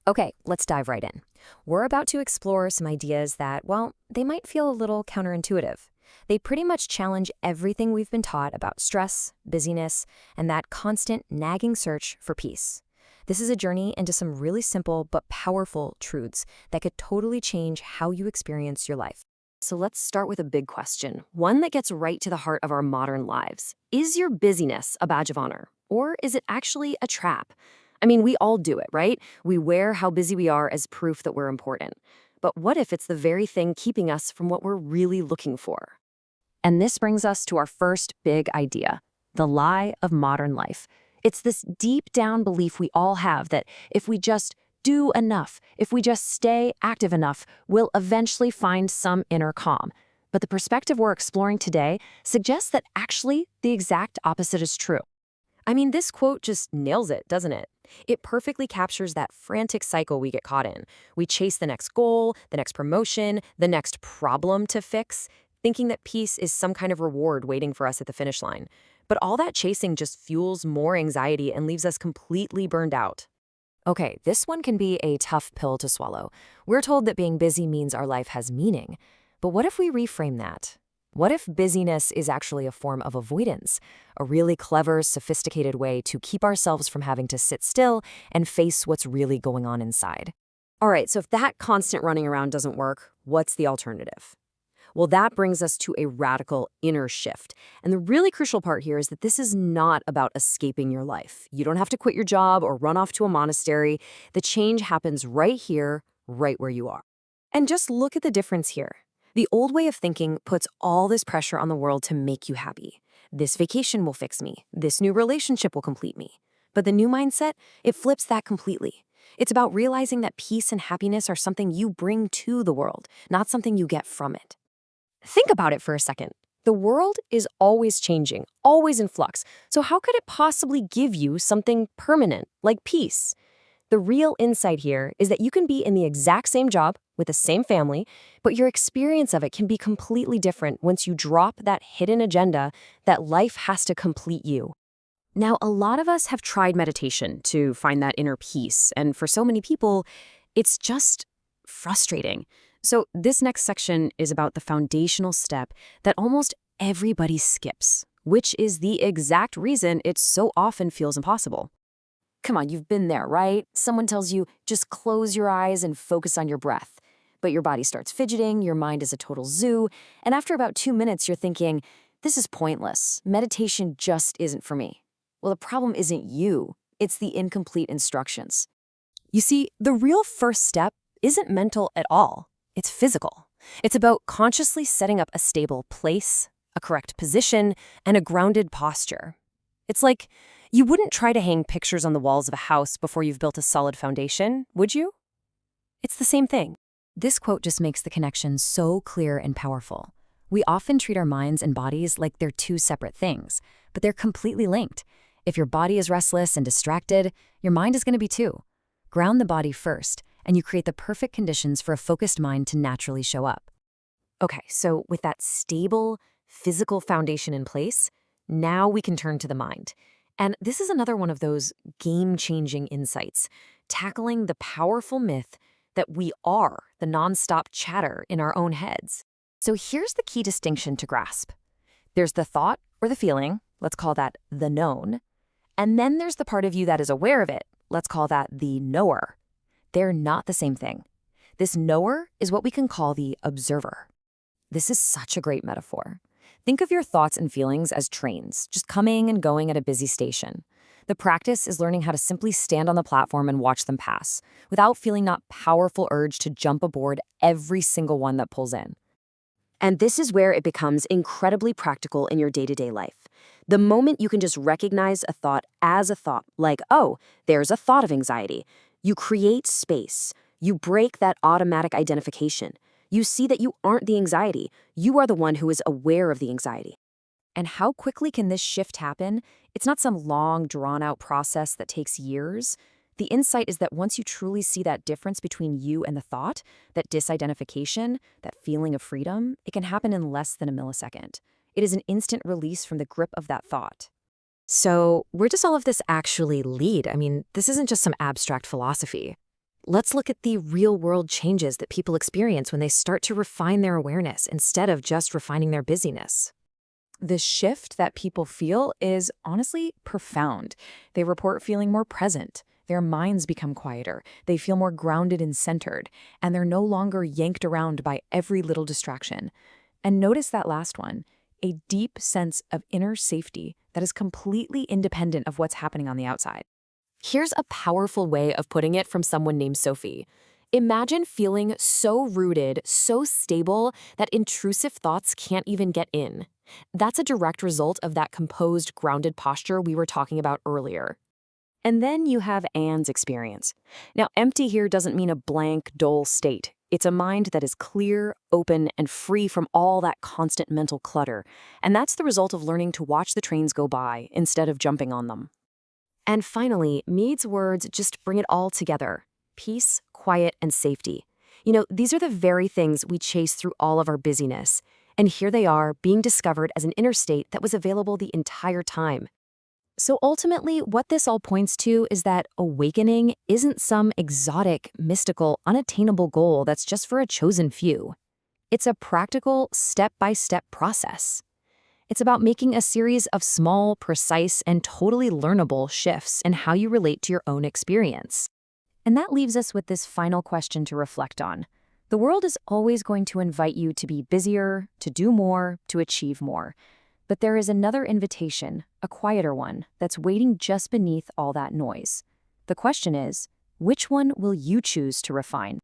Okay, let's dive right in. We're about to explore some ideas that, well, they might feel a little counterintuitive. They pretty much challenge everything we've been taught about stress, busyness, and that constant nagging search for peace. This is a journey into some really simple but powerful truths that could totally change how you experience your life. So let's start with a big question, one that gets right to the heart of our modern lives. Is your busyness a badge of honor, or is it actually a trap? I mean, we all do it, right? We wear how busy we are as proof that we're important. But what if it's the very thing keeping us from what we're really looking for? And this brings us to our first big idea, the lie of modern life. It's this deep down belief we all have that if we just do enough, if we just stay active enough, we'll eventually find some inner calm. But the perspective we're exploring today suggests that actually the exact opposite is true. I mean, this quote just nails it, doesn't it? It perfectly captures that frantic cycle we get caught in. We chase the next goal, the next promotion, the next problem to fix, thinking that peace is some kind of reward waiting for us at the finish line. But all that chasing just fuels more anxiety and leaves us completely burned out. Okay, this one can be a tough pill to swallow. We're told that being busy means our life has meaning. But what if we reframe that? What if busyness is actually a form of avoidance, a really clever, sophisticated way to keep ourselves from having to sit still and face what's really going on inside? All right, so if that constant running around doesn't work, what's the alternative? Well, that brings us to a radical inner shift. And the really crucial part here is that this is not about escaping your life. You don't have to quit your job or run off to a monastery. The change happens right here, right where you are. And just look at the difference here. The old way of thinking puts all this pressure on the world to make you happy. This vacation will fix me. This new relationship will complete me. But the new mindset, it flips that completely. It's about realizing that peace and happiness are something you bring to the world, not something you get from it. Think about it for a second. The world is always changing, always in flux. So how could it possibly give you something permanent, like peace? The real insight here is that you can be in the exact same job with the same family, but your experience of it can be completely different once you drop that hidden agenda that life has to complete you. Now, a lot of us have tried meditation to find that inner peace, and for so many people, it's just frustrating. So this next section is about the foundational step that almost everybody skips, which is the exact reason it so often feels impossible. Come on, you've been there, right? Someone tells you, just close your eyes and focus on your breath. But your body starts fidgeting, your mind is a total zoo, and after about 2 minutes, you're thinking, this is pointless. Meditation just isn't for me. Well, the problem isn't you. It's the incomplete instructions. You see, the real first step isn't mental at all. It's physical. It's about consciously setting up a stable place, a correct position, and a grounded posture. It's like you wouldn't try to hang pictures on the walls of a house before you've built a solid foundation, would you? It's the same thing. This quote just makes the connection so clear and powerful. We often treat our minds and bodies like they're two separate things, but they're completely linked. If your body is restless and distracted, your mind is going to be too. Ground the body first, and you create the perfect conditions for a focused mind to naturally show up. Okay, so with that stable, physical foundation in place, now we can turn to the mind. And this is another one of those game-changing insights, tackling the powerful myth that we are the nonstop chatter in our own heads. So here's the key distinction to grasp. There's the thought or the feeling, let's call that the known, and then there's the part of you that is aware of it, let's call that the knower. They're not the same thing. This knower is what we can call the observer. This is such a great metaphor. Think of your thoughts and feelings as trains, just coming and going at a busy station. The practice is learning how to simply stand on the platform and watch them pass, without feeling that powerful urge to jump aboard every single one that pulls in. And this is where it becomes incredibly practical in your day-to-day life. The moment you can just recognize a thought as a thought, like, oh, there's a thought of anxiety, you create space. You break that automatic identification. You see that you aren't the anxiety. You are the one who is aware of the anxiety. And how quickly can this shift happen? It's not some long, drawn-out process that takes years. The insight is that once you truly see that difference between you and the thought, that disidentification, that feeling of freedom, it can happen in less than a millisecond. It is an instant release from the grip of that thought. So where does all of this actually lead? I mean, this isn't just some abstract philosophy. Let's look at the real-world changes that people experience when they start to refine their awareness instead of just refining their busyness. The shift that people feel is honestly profound. They report feeling more present. Their minds become quieter. They feel more grounded and centered, and they're no longer yanked around by every little distraction. And notice that last one, a deep sense of inner safety that is completely independent of what's happening on the outside. Here's a powerful way of putting it from someone named Sophie. Imagine feeling so rooted, so stable, that intrusive thoughts can't even get in. That's a direct result of that composed, grounded posture we were talking about earlier. And then you have Anne's experience. Now, empty here doesn't mean a blank, dull state. It's a mind that is clear, open, and free from all that constant mental clutter. And that's the result of learning to watch the trains go by instead of jumping on them. And finally, Mead's words just bring it all together. Peace, quiet, and safety. These are the very things we chase through all of our busyness. And here they are, being discovered as an inner state that was available the entire time. So ultimately, what this all points to is that awakening isn't some exotic, mystical, unattainable goal that's just for a chosen few. It's a practical, step-by-step process. It's about making a series of small, precise, and totally learnable shifts in how you relate to your own experience. And that leaves us with this final question to reflect on. The world is always going to invite you to be busier, to do more, to achieve more. But there is another invitation, a quieter one, that's waiting just beneath all that noise. The question is, which one will you choose to refine?